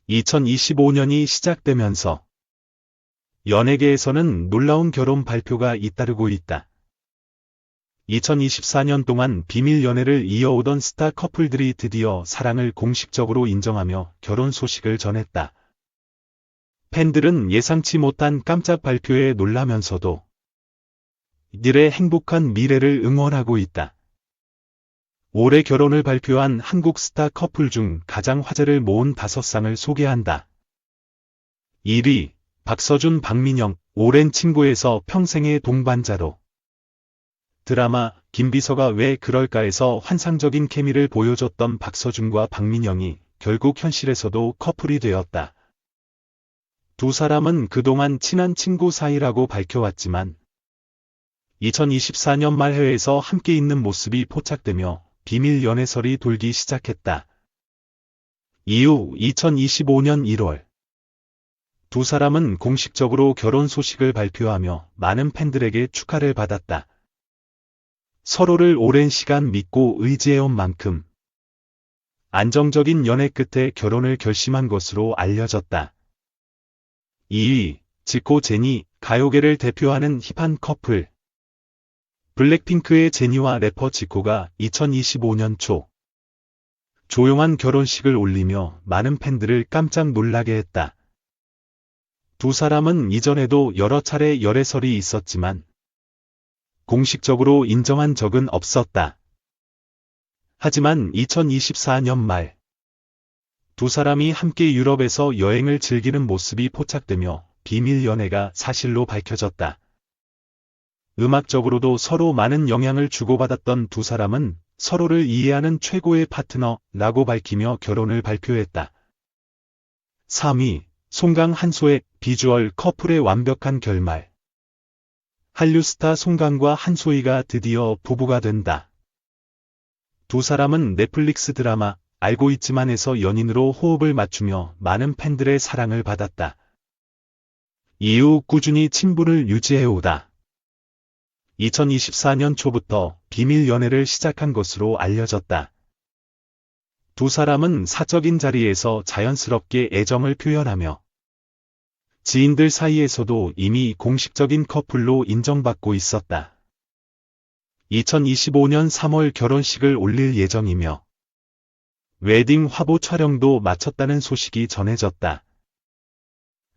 2025년이 시작되면서 연예계에서는 놀라운 결혼 발표가 잇따르고 있다. 2024년 동안 비밀 연애를 이어오던 스타 커플들이 드디어 사랑을 공식적으로 인정하며 결혼 소식을 전했다. 팬들은 예상치 못한 깜짝 발표에 놀라면서도 이들의 행복한 미래를 응원하고 있다. 올해 결혼을 발표한 한국 스타 커플 중 가장 화제를 모은 5쌍을 소개한다. 1위, 박서준 박민영, 오랜 친구에서 평생의 동반자로. 드라마 김비서가 왜 그럴까에서 환상적인 케미를 보여줬던 박서준과 박민영이 결국 현실에서도 커플이 되었다. 두 사람은 그동안 친한 친구 사이라고 밝혀왔지만 2024년 말 해외에서 함께 있는 모습이 포착되며 비밀 연애설이 돌기 시작했다. 이후 2025년 1월 두 사람은 공식적으로 결혼 소식을 발표하며 많은 팬들에게 축하를 받았다. 서로를 오랜 시간 믿고 의지해온 만큼 안정적인 연애 끝에 결혼을 결심한 것으로 알려졌다. 2위, 지코 제니, 가요계를 대표하는 힙한 커플. 블랙핑크의 제니와 래퍼 지코가 2025년 초 조용한 결혼식을 올리며 많은 팬들을 깜짝 놀라게 했다. 두 사람은 이전에도 여러 차례 열애설이 있었지만 공식적으로 인정한 적은 없었다. 하지만 2024년 말 두 사람이 함께 유럽에서 여행을 즐기는 모습이 포착되며 비밀 연애가 사실로 밝혀졌다. 음악적으로도 서로 많은 영향을 주고받았던 두 사람은 서로를 이해하는 최고의 파트너라고 밝히며 결혼을 발표했다. 3위, 송강 한소의 비주얼 커플의 완벽한 결말. 한류 스타 송강과 한소희가 드디어 부부가 된다. 두 사람은 넷플릭스 드라마 알고 있지만에서 연인으로 호흡을 맞추며 많은 팬들의 사랑을 받았다. 이후 꾸준히 친분을 유지해오다. 2024년 초부터 비밀 연애를 시작한 것으로 알려졌다. 두 사람은 사적인 자리에서 자연스럽게 애정을 표현하며 지인들 사이에서도 이미 공식적인 커플로 인정받고 있었다. 2025년 3월 결혼식을 올릴 예정이며 웨딩 화보 촬영도 마쳤다는 소식이 전해졌다.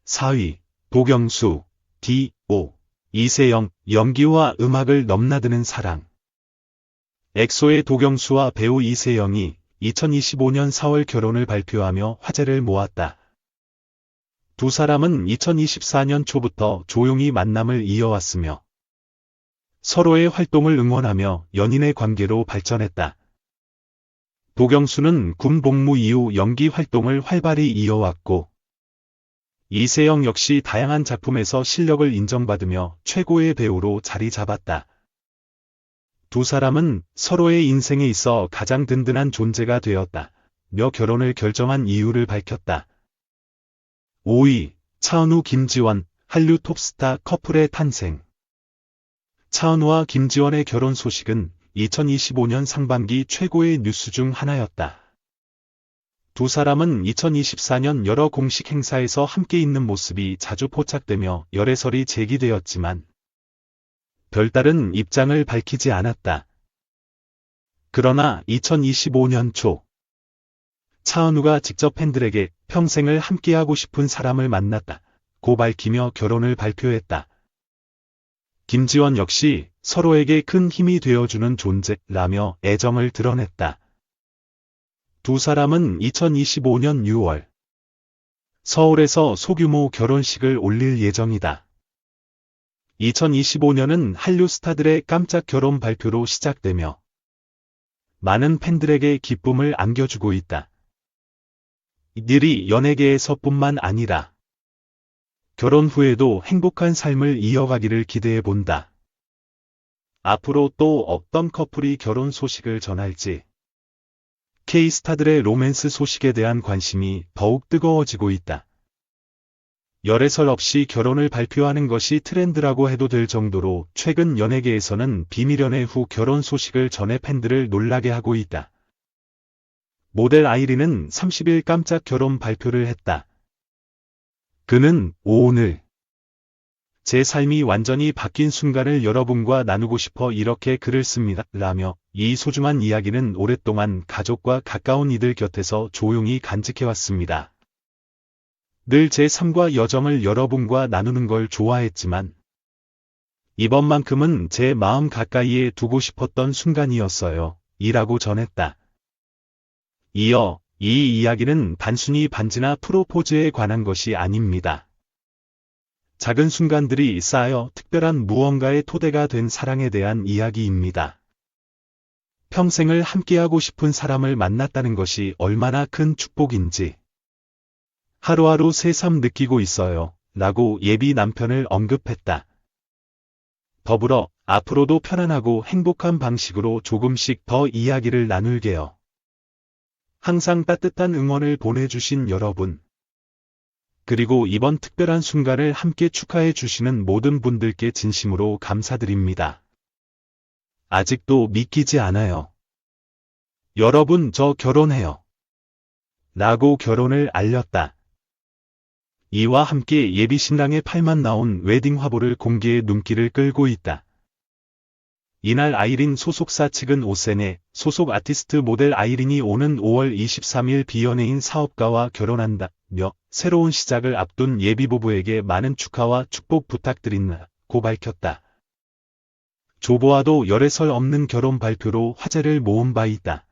4위, 도경수, D.O. 이세영, 연기와 음악을 넘나드는 사랑. 엑소의 도경수와 배우 이세영이 2025년 4월 결혼을 발표하며 화제를 모았다. 두 사람은 2024년 초부터 조용히 만남을 이어왔으며 서로의 활동을 응원하며 연인의 관계로 발전했다. 도경수는 군 복무 이후 연기 활동을 활발히 이어왔고 이세영 역시 다양한 작품에서 실력을 인정받으며 최고의 배우로 자리 잡았다. 두 사람은 서로의 인생에 있어 가장 든든한 존재가 되었다며 결혼을 결정한 이유를 밝혔다. 5위, 차은우 김지원, 한류 톱스타 커플의 탄생. 차은우와 김지원의 결혼 소식은 2025년 상반기 최고의 뉴스 중 하나였다. 두 사람은 2024년 여러 공식 행사에서 함께 있는 모습이 자주 포착되며 열애설이 제기되었지만 별다른 입장을 밝히지 않았다. 그러나 2025년 초 차은우가 직접 팬들에게 평생을 함께하고 싶은 사람을 만났다고 밝히며 결혼을 발표했다. 김지원 역시 서로에게 큰 힘이 되어주는 존재라며 애정을 드러냈다. 두 사람은 2025년 6월 서울에서 소규모 결혼식을 올릴 예정이다. 2025년은 한류 스타들의 깜짝 결혼 발표로 시작되며 많은 팬들에게 기쁨을 안겨주고 있다. 이들이 연예계에서뿐만 아니라 결혼 후에도 행복한 삶을 이어가기를 기대해본다. 앞으로 또 어떤 커플이 결혼 소식을 전할지 K스타들의 로맨스 소식에 대한 관심이 더욱 뜨거워지고 있다. 열애설 없이 결혼을 발표하는 것이 트렌드라고 해도 될 정도로 최근 연예계에서는 비밀연애 후 결혼 소식을 전해 팬들을 놀라게 하고 있다. 모델 아이린은 30일 깜짝 결혼 발표를 했다. 그는 오늘 제 삶이 완전히 바뀐 순간을 여러분과 나누고 싶어 이렇게 글을 씁니다. 라며 이 소중한 이야기는 오랫동안 가족과 가까운 이들 곁에서 조용히 간직해왔습니다. 늘 제 삶과 여정을 여러분과 나누는 걸 좋아했지만 이번만큼은 제 마음 가까이에 두고 싶었던 순간이었어요. 이라고 전했다. 이어 이 이야기는 단순히 반지나 프로포즈에 관한 것이 아닙니다. 작은 순간들이 쌓여 특별한 무언가의 토대가 된 사랑에 대한 이야기입니다. 평생을 함께하고 싶은 사람을 만났다는 것이 얼마나 큰 축복인지 하루하루 새삼 느끼고 있어요. 라고 예비 남편을 언급했다. 더불어 앞으로도 편안하고 행복한 방식으로 조금씩 더 이야기를 나눌게요. 항상 따뜻한 응원을 보내주신 여러분, 그리고 이번 특별한 순간을 함께 축하해 주시는 모든 분들께 진심으로 감사드립니다. 아직도 믿기지 않아요. 여러분, 저 결혼해요. 라고 결혼을 알렸다. 이와 함께 예비 신랑의 팔만 나온 웨딩 화보를 공개해 눈길을 끌고 있다. 이날 아이린 소속사 측은 오센의 소속 아티스트 모델 아이린이 오는 5월 23일 비연예인 사업가와 결혼한다며 새로운 시작을 앞둔 예비부부에게 많은 축하와 축복 부탁드린다고 밝혔다. 조보아도 열애설 없는 결혼 발표로 화제를 모은 바 있다.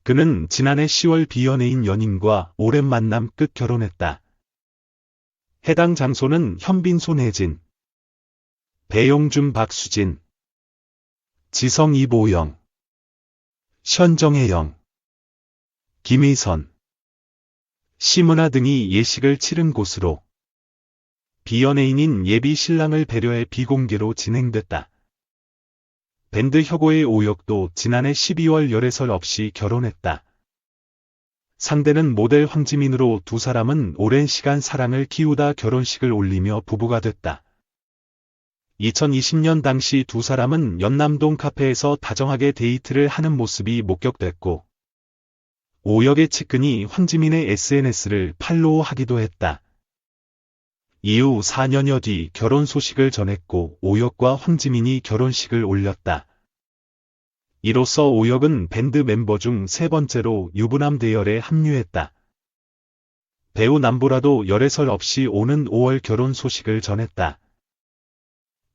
그는 지난해 10월 비연예인 연인과 오랜 만남 끝 결혼했다. 해당 장소는 현빈 손혜진, 배용준 박수진, 지성 이보영, 현정혜영, 김희선, 심은하 등이 예식을 치른 곳으로 비연예인인 예비 신랑을 배려해 비공개로 진행됐다. 밴드 혁오의 오혁도 지난해 12월 열애설 없이 결혼했다. 상대는 모델 황지민으로 두 사람은 오랜 시간 사랑을 키우다 결혼식을 올리며 부부가 됐다. 2020년 당시 두 사람은 연남동 카페에서 다정하게 데이트를 하는 모습이 목격됐고 오혁의 측근이 황지민의 SNS를 팔로우하기도 했다. 이후 4년여 뒤 결혼 소식을 전했고 오혁과 황지민이 결혼식을 올렸다. 이로써 오혁은 밴드 멤버 중 세 번째로 유부남 대열에 합류했다. 배우 남보라도 열애설 없이 오는 5월 결혼 소식을 전했다.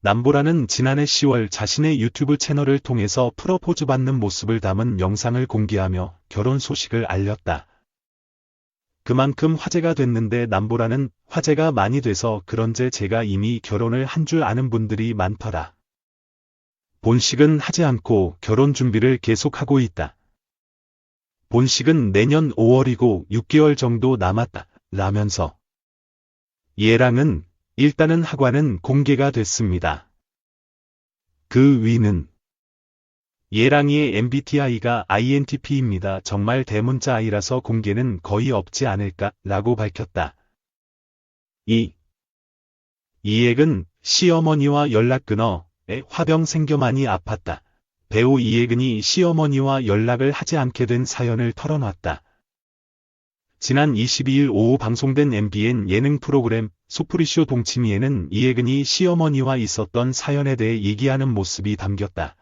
남보라는 지난해 10월 자신의 유튜브 채널을 통해서 프러포즈 받는 모습을 담은 영상을 공개하며 결혼 소식을 알렸다. 그만큼 화제가 됐는데 남보라는 화제가 많이 돼서 그런데 제가 이미 결혼을 한 줄 아는 분들이 많더라. 본식은 하지 않고 결혼 준비를 계속하고 있다. 본식은 내년 5월이고 6개월 정도 남았다. 라면서 얘랑은 일단은 학과는 공개가 됐습니다. 그 위는 예랑이의 MBTI가 INTP입니다. 정말 대문자 I라서 공개는 거의 없지 않을까? 라고 밝혔다. 이예근 시어머니와 연락 끊어 화병 생겨 많이 아팠다. 배우 이예근이 시어머니와 연락을 하지 않게 된 사연을 털어놨다. 지난 22일 오후 방송된 MBN 예능 프로그램 소프리쇼 동치미에는 이예근이 시어머니와 있었던 사연에 대해 얘기하는 모습이 담겼다.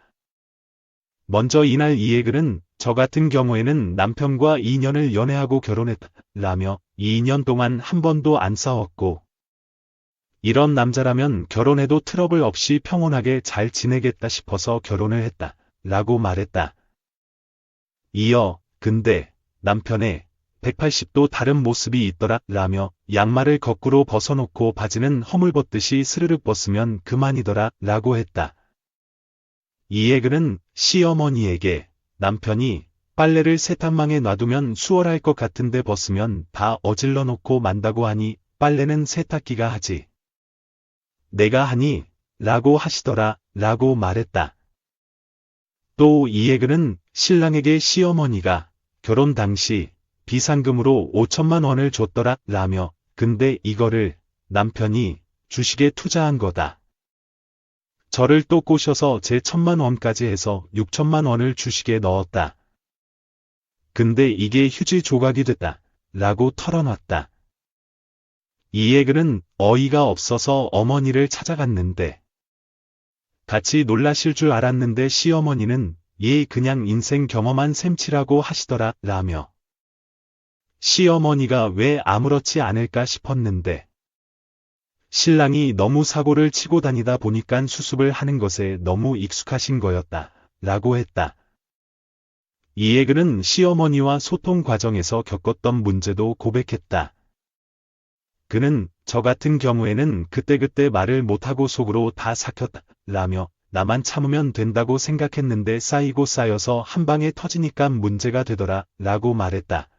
먼저 이날 이예근은 저 같은 경우에는 남편과 2년을 연애하고 결혼했다. 라며 2년 동안 한 번도 안 싸웠고 이런 남자라면 결혼해도 트러블 없이 평온하게 잘 지내겠다 싶어서 결혼을 했다. 라고 말했다. 이어 근데 남편의 180도 다른 모습이 있더라. 라며 양말을 거꾸로 벗어놓고 바지는 허물벗듯이 스르륵 벗으면 그만이더라. 라고 했다. 이예근은 시어머니에게 남편이 빨래를 세탁망에 놔두면 수월할 것 같은데 벗으면 다 어질러 놓고 만다고 하니 빨래는 세탁기가 하지. 내가 하니? 라고 하시더라. 라고 말했다. 또 이예근은 신랑에게 시어머니가 결혼 당시 비상금으로 5천만 원을 줬더라. 라며 근데 이거를 남편이 주식에 투자한 거다. 저를 또 꼬셔서 제 1,000만 원까지 해서 6천만 원을 주식에 넣었다. 근데 이게 휴지 조각이 됐다. 라고 털어놨다. 이에 그는 어이가 없어서 어머니를 찾아갔는데 같이 놀라실 줄 알았는데 시어머니는 얘 그냥 인생 경험한 셈치라고 하시더라 라며 시어머니가 왜 아무렇지 않을까 싶었는데 신랑이 너무 사고를 치고 다니다 보니깐 수습을 하는 것에 너무 익숙하신 거였다 라고 했다. 이에 그는 시어머니와 소통 과정에서 겪었던 문제도 고백했다. 그는 저 같은 경우에는 그때그때 말을 못하고 속으로 다 삭혔다 라며 나만 참으면 된다고 생각했는데 쌓이고 쌓여서 한 방에 터지니까 문제가 되더라 라고 말했다.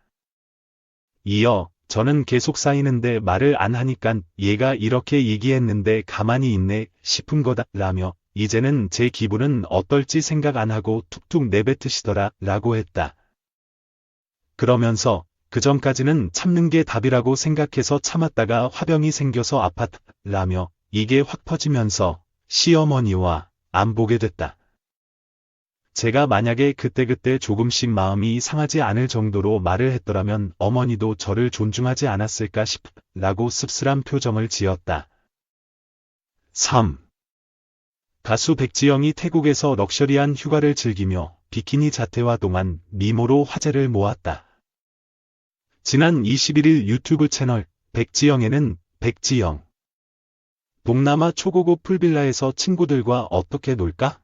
이어 저는 계속 쌓이는데 말을 안 하니깐 얘가 이렇게 얘기했는데 가만히 있네 싶은 거다 라며 이제는 제 기분은 어떨지 생각 안 하고 툭툭 내뱉으시더라 라고 했다. 그러면서 그전까지는 참는 게 답이라고 생각해서 참았다가 화병이 생겨서 아팠다 라며 이게 확 퍼지면서 시어머니와 안 보게 됐다. 제가 만약에 그때그때 조금씩 마음이 상하지 않을 정도로 말을 했더라면 어머니도 저를 존중하지 않았을까 라고 씁쓸한 표정을 지었다. 3. 가수 백지영이 태국에서 럭셔리한 휴가를 즐기며 비키니 자태와 동안 미모로 화제를 모았다. 지난 21일 유튜브 채널 백지영에는 백지영 동남아 초고급 풀빌라에서 친구들과 어떻게 놀까?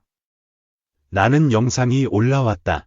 라는 영상이 올라왔다.